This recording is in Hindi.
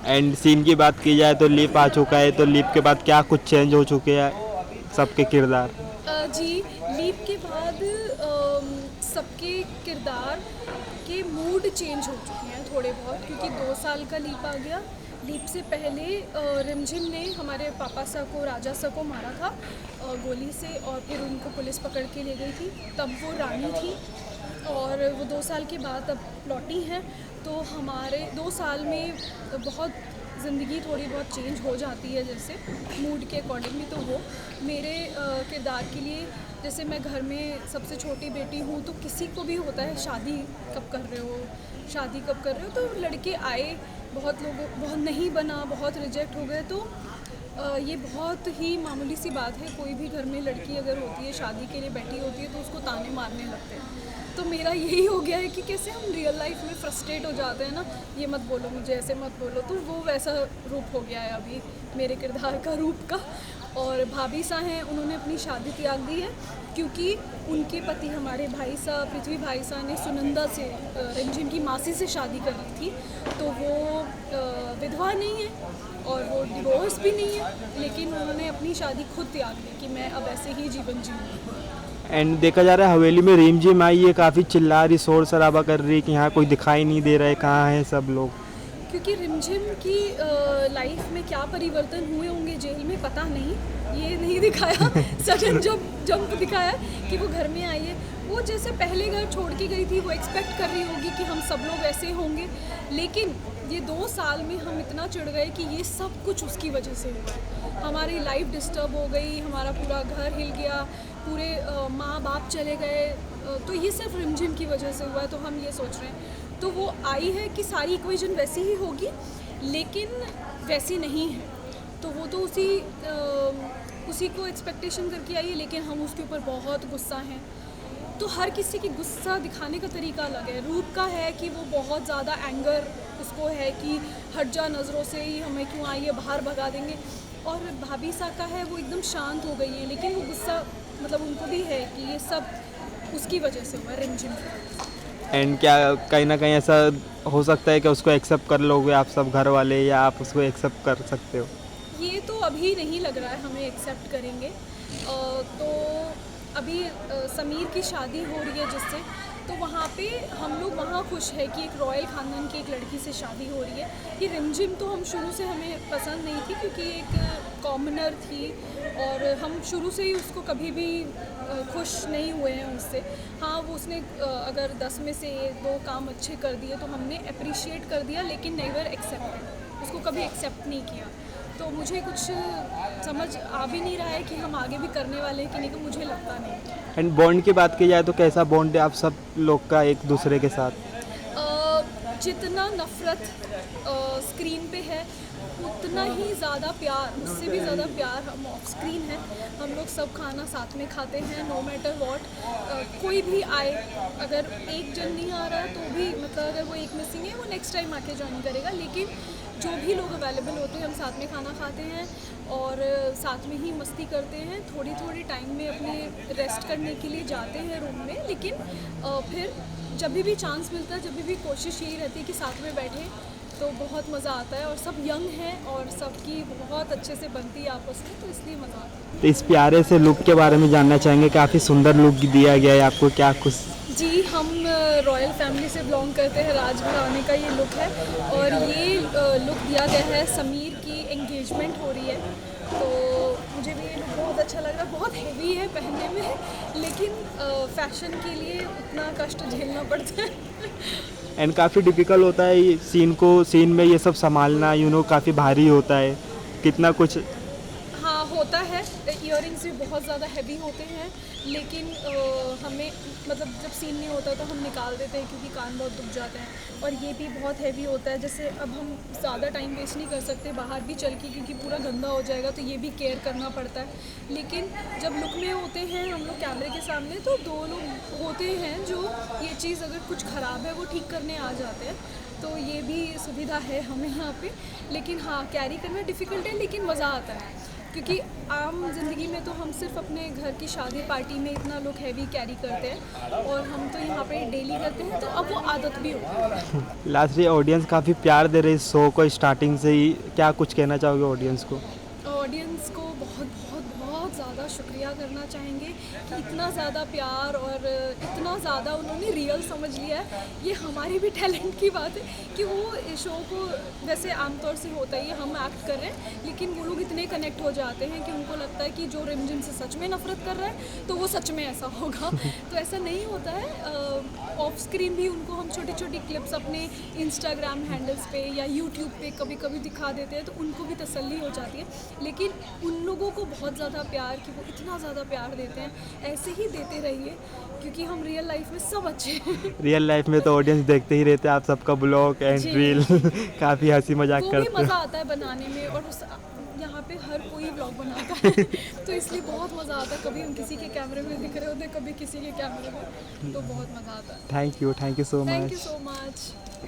एंड सीन की बात की जाए तो लीप आ चुका है, तो लीप के बाद क्या कुछ चेंज हो चुके हैं सबके किरदार? जी, लीप के बाद सबके किरदार के मूड चेंज हो चुके हैं थोड़े बहुत, क्योंकि 2 साल का लीप आ गया। लीप से पहले रिमझिम ने हमारे पापा सा को, राजा सा को मारा था गोली से, और फिर उनको पुलिस पकड़ के ले गई थी। तब वो रानी थी, और वो 2 साल के बाद अब लौटी हैं। तो हमारे 2 साल में बहुत ज़िंदगी थोड़ी बहुत चेंज हो जाती है, जैसे मूड के अकॉर्डिंगली। तो वो मेरे किरदार के लिए, जैसे मैं घर में सबसे छोटी बेटी हूँ, तो किसी को भी होता है शादी कब कर रहे हो, शादी कब कर रहे हो। तो लड़के आए, बहुत लोगों, बहुत नहीं बना, बहुत रिजेक्ट हो गए। तो ये बहुत ही मामूली सी बात है। कोई भी घर में लड़की अगर होती है, शादी के लिए बैठी होती है, तो उसको ताने मारने लगते हैं। तो मेरा यही हो गया है कि कैसे हम रियल लाइफ में फ्रस्ट्रेट हो जाते हैं ना, ये मत बोलो मुझे, ऐसे मत बोलो। तो वो वैसा रूप हो गया है अभी मेरे किरदार का रूप का। और भाभी सा हैं, उन्होंने अपनी शादी त्याग दी है, क्योंकि उनके पति हमारे भाई सा, पृथ्वी भाई सा ने सुनंदा से, रिमझिम की मासी से शादी कर ली थी। तो वो विधवा नहीं है और वो डिवोर्स भी नहीं है, लेकिन उन्होंने अपनी शादी खुद त्याग दी कि मैं अब ऐसे ही जीवन जीऊँगी। एंड देखा जा रहा है हवेली में रिमझिम आई है, काफ़ी चिल्ला रही, शोर शराबा कर रही है कि यहाँ कोई दिखाई नहीं दे रहा है, कहाँ है सब लोग? क्योंकि रिमझिम की लाइफ में क्या परिवर्तन हुए होंगे जेल में, पता नहीं, ये नहीं दिखाया। सडन जंप दिखाया कि वो घर में आई है। वो जैसे पहले घर छोड़ के गई थी, वो एक्सपेक्ट कर रही होगी कि हम सब लोग ऐसे होंगे, लेकिन ये 2 साल में हम इतना चिढ़ गए कि ये सब कुछ उसकी वजह से हुआ है। हमारी लाइफ डिस्टर्ब हो गई, हमारा पूरा घर हिल गया, पूरे माँ बाप चले गए। तो ये सिर्फ रिमझिम की वजह से हुआ है। तो हम ये सोच रहे हैं, तो वो आई है कि सारी इक्वेशन वैसी ही होगी, लेकिन वैसी नहीं है। तो वो तो उसी को एक्सपेक्टेशन करके आई है, लेकिन हम उसके ऊपर बहुत गुस्सा हैं। तो हर किसी की गुस्सा दिखाने का तरीका अलग है। रूप का है कि वो बहुत ज़्यादा एंगर उसको है कि हट जा नज़रों से, ही हमें क्यों आई है, बाहर भगा देंगे। और भाभी सा का है, वो एकदम शांत हो गई है, लेकिन वो गुस्सा मतलब उनको भी है कि ये सब उसकी वजह से हुआ है, रिमझिम की वजह से। एंड क्या कहीं ना कहीं ऐसा हो सकता है कि उसको एक्सेप्ट कर लोगे आप सब घर वाले, या आप उसको एक्सेप्ट कर सकते हो? ये तो अभी नहीं लग रहा है हमें एक्सेप्ट करेंगे। तो अभी समीर की शादी हो रही है जिससे, तो वहाँ पे हम लोग वहाँ खुश है कि एक रॉयल ख़ानदान की एक लड़की से शादी हो रही है। ये रिमझिम तो हम शुरू से हमें पसंद नहीं थी, क्योंकि एक कॉमनर थी, और हम शुरू से ही उसको कभी भी खुश नहीं हुए हैं उससे। हाँ, वो उसने अगर 10 में से 2 काम अच्छे कर दिए तो हमने अप्रिशिएट कर दिया, लेकिन नेवर एक्सेप्टेड, उसको कभी एक्सेप्ट नहीं किया। तो मुझे कुछ समझ आ भी नहीं रहा है कि हम आगे भी करने वाले हैं कि नहीं, तो मुझे लगता नहीं। एंड बॉन्ड की बात की जाए तो कैसा बॉन्ड है आप सब लोग का एक दूसरे के साथ? जितना नफ़रत स्क्रीन पे है, उतना ही ज़्यादा प्यार, उससे भी ज़्यादा प्यार हम ऑफ स्क्रीन है। हम लोग सब खाना साथ में खाते हैं, नो मैटर वॉट। कोई भी आए, अगर एक जन नहीं आ रहा है तो भी, मतलब अगर वो एक मिसिंग है, वो नेक्स्ट टाइम आके ज्वाइन करेगा, लेकिन जो भी लोग अवेलेबल होते हैं हम साथ में खाना खाते हैं, और साथ में ही मस्ती करते हैं। थोड़ी थोड़ी टाइम में अपने रेस्ट करने के लिए जाते हैं रूम में, लेकिन फिर जब भी चांस मिलता है, जब भी कोशिश यही रहती है कि साथ में बैठें, तो बहुत मज़ा आता है। और सब यंग हैं और सबकी बहुत अच्छे से बनती है आपस में, तो इसलिए मज़ा आता है। तो इस प्यारे से लुक के बारे में जानना चाहेंगे, काफ़ी सुंदर लुक दिया गया है आपको, क्या कुछ? जी, हम रॉयल फैमिली से बिलोंग करते हैं, राजघराने का ये लुक है, और ये लुक दिया गया है, समीर की एंगेजमेंट हो रही है। तो मुझे भी ये लुक बहुत अच्छा लग रहा है। बहुत हेवी है पहनने में, लेकिन फैशन के लिए उतना कष्ट झेलना पड़ता है। एंड काफ़ी डिफ़िकल्ट होता है ये सीन में ये सब संभालना, काफ़ी भारी होता है, कितना कुछ? हाँ, होता है। इयररिंग्स भी बहुत ज़्यादा हेवी होते हैं, लेकिन हमें, मतलब जब सीन नहीं होता तो हम निकाल देते हैं, क्योंकि कान बहुत दुख जाते हैं। और ये भी बहुत हेवी होता है, जैसे अब हम ज़्यादा टाइम वेस्ट नहीं कर सकते बाहर भी चल के, क्योंकि पूरा गंदा हो जाएगा, तो ये भी केयर करना पड़ता है। लेकिन जब लुक में होते हैं हम लोग कैमरे के सामने, तो 2 लोग होते हैं जो ये चीज़ अगर कुछ ख़राब है वो ठीक करने आ जाते हैं। तो ये भी सुविधा है हमें यहाँ पे। लेकिन हाँ, कैरी करना डिफ़िकल्ट है, लेकिन मज़ा आता है, क्योंकि आम ज़िंदगी में तो हम सिर्फ अपने घर की शादी पार्टी में इतना लोग हैवी कैरी करते हैं और हम तो यहाँ पे डेली करते हैं, तो अब वो आदत भी हो गई। लास्टली ऑडियंस काफ़ी प्यार दे रही है इस शो को स्टार्टिंग से ही, क्या कुछ कहना चाहोगे ऑडियंस को? ऑडियंस को बहुत बहुत बहुत ज़्यादा शुक्रिया करना चाहेंगे कि इतना ज़्यादा प्यार और इतना ज़्यादा उन्होंने रियल समझ लिया है। ये हमारी भी टैलेंट की बात है कि वो इस शो को, वैसे आमतौर से होता ही है, हम एक्ट कर रहे हैं लेकिन वो लोग इतने कनेक्ट हो जाते हैं कि उनको लगता है कि जो रिमझिम से सच में नफरत कर रहा है तो वो सच में ऐसा होगा। तो ऐसा नहीं होता है। ऑफ स्क्रीन भी उनको हम छोटी छोटी क्लिप्स अपने इंस्टाग्राम हैंडल्स पे या यूट्यूब पे कभी कभी दिखा देते हैं, तो उनको भी तसल्ली हो जाती है। लेकिन उन लोगों को बहुत ज़्यादा प्यार, कि वो इतना ज़्यादा प्यार देते हैं, ऐसे ही देते रहिए क्योंकि हम रियल लाइफ में सब अच्छे हैं। रियल लाइफ में तो ऑडियंस देखते ही रहते हैं आप सबका ब्लॉग एंड जी। रील काफ़ी हंसी मजाक वो भी करते मज़ा हो। आता है बनाने में, और यहाँ पे हर कोई व्लॉग बनाता है तो इसलिए बहुत मज़ा आता है। कभी हम किसी के कैमरे में दिख रहे होते हैं, कभी किसी के कैमरे में, तो बहुत मज़ा आता है। Thank you so thank you much. So much.